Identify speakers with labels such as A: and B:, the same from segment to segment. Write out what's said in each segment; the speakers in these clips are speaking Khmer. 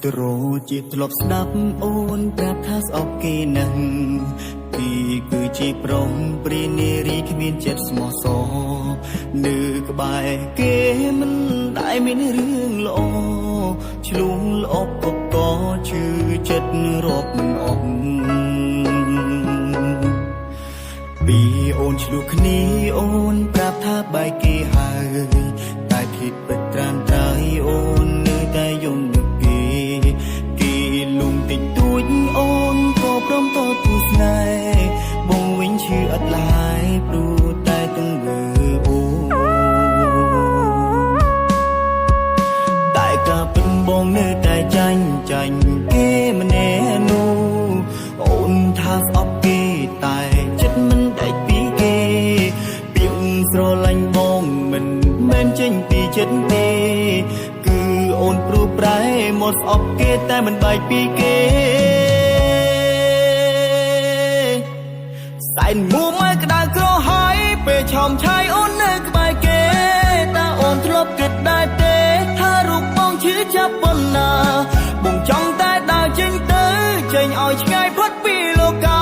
A: ទ្រជាធ្លាប់ស្ដាប់អូនប្រាប់ថាស្អប់គេណាស់ពីគឺជាប្រុងព្រានារីគ្មានចិត្តស្មោះសរនៅក្បែរគេមិនដែលមានរឿងល្អឆ្លងល្អកកឈឺចិត្តរាប់មិនអស់ពីអូនឆ្លុះគ្នាអូនប្រាប់ថាបែកគេហើយតែผิดពិតត្រានត្រៃអូននៅតែយំនឹកគេលំតិចតួចអូនក៏ព្រមតទូស្នេហ៍បងវិញឈឺអត់ឡាយព្រោះតែទង្វើអូតែការពិតបងនៅតែចាញ់គេម្នាក់នោះអូនថាស្អប់គេតែចិត្តមិនដាច់ពីគេពីស្រឡាញ់បងមិនមែនចេញពីចិត្តទេគឺអូនព្រោះប្រែមកស្អប់គេតែមិនបែកពីគេសែនមួមកក្តៅក្រហាយពេលឆោមឆាយអូននៅក្បែរគេតើអូនធ្លាប់គិតដែរទេថារូបបងឈឺចាប់ប៉ុណ្ណាបងចង់តែដើរចេញទៅចេញឲ្យឆ្ងាយផុតពីលោកា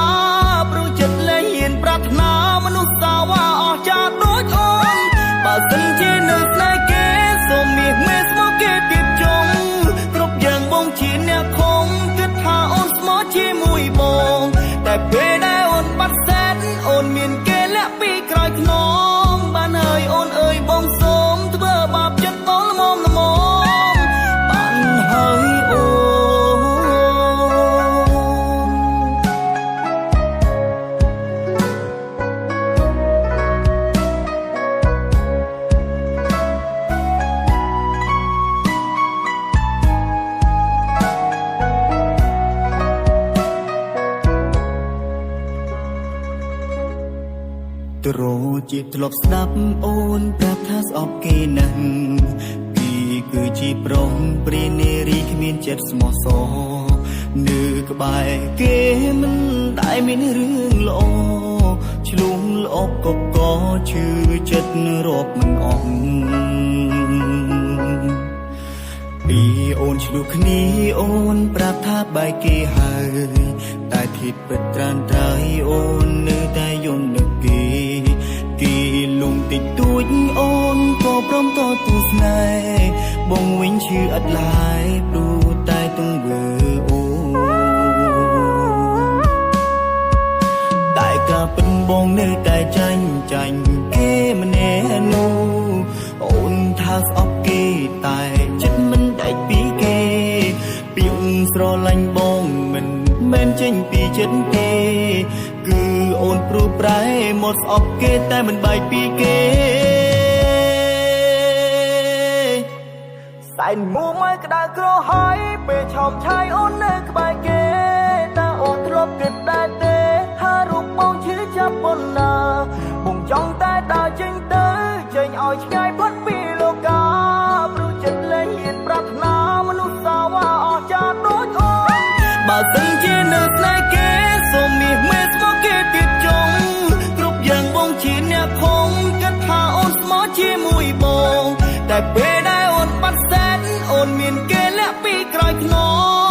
A: ព្រោះចិត្តលែងហ៊ានប្រាថ្នាមនុស្សសាវ៉ាអស់ចាដូចអូនបើសិនជានៅស្នេហ៍គេសូមមាសមេស្មោះគេទៀតចុងគ្រប់យ៉ាងបងជាអ្នកខំគិតថាអូនស្មោះជាមួយបងតែពេលដែលអូនបាត់សែនអូនមានគេលាក់ពីក្រោយខ្នងបានហើយអូនអើយបងសូមធ្វើបាបចិត្តបងល្មមបានហើយអូទ្រជាធ្លាប់ស្ដាប់អូនប្រាប់ថាស្អប់គេណាស់ពីគឺជាប្រុងព្រានារីគ្មានចិត្តស្មោះសរនៅក្បែរគេមិនដែលមានរឿងល្អឆ្លងល្អកកឈឺចិត្តរាប់មិនអស់ពីអូនឆ្លុះគ្នាអូនប្រាប់ថាបែកគេហើយតែผิดពិតត្រានត្រៃអូននៅតែយំនឹកគេលំតិចតួចអូនក៏ព្រមតទូស្នេហ៍បងវិញឈឺអត់ឡាយព្រោះតែទង្វើអូតែការពិតបងនៅតែចាញ់គេម្នាក់នោះអូនថាស្អប់គេតែចិត្តមិនដាច់ពីគេពីស្រឡាញ់បងមិនមែនចេញពីចិត្តទេគឺអូនព្រោះប្រែមកស្អប់គេតែមិនបែកពីគេសែនមួមកក្តៅក្រហាយពេលឆោមឆាយអូននៅក្បែរគេតើអូនធ្លាប់គិតដែរទេថារូបបងឈឺចាប់ប៉ុណ្ណាបងចង់តែដើរចេញទៅចេញឲ្យឆ្ងាយផុតពីលោកាព្រោះចិត្តលែងហ៊ានប្រាថ្នាមនុស្សសាវ៉ាអស់ចាដូចអូនបើសិនជានៅស្នេហ៍គេសូមមាសមេស្មោះគេទៀតចុងគ្រប់យ៉ាងបងជាអ្នកខំគិតថាអូនស្មោះជាមួយបងតែពេលដែលអូនបាត់សែនអូនមានគេលាក់ពីក្រោយខ្នង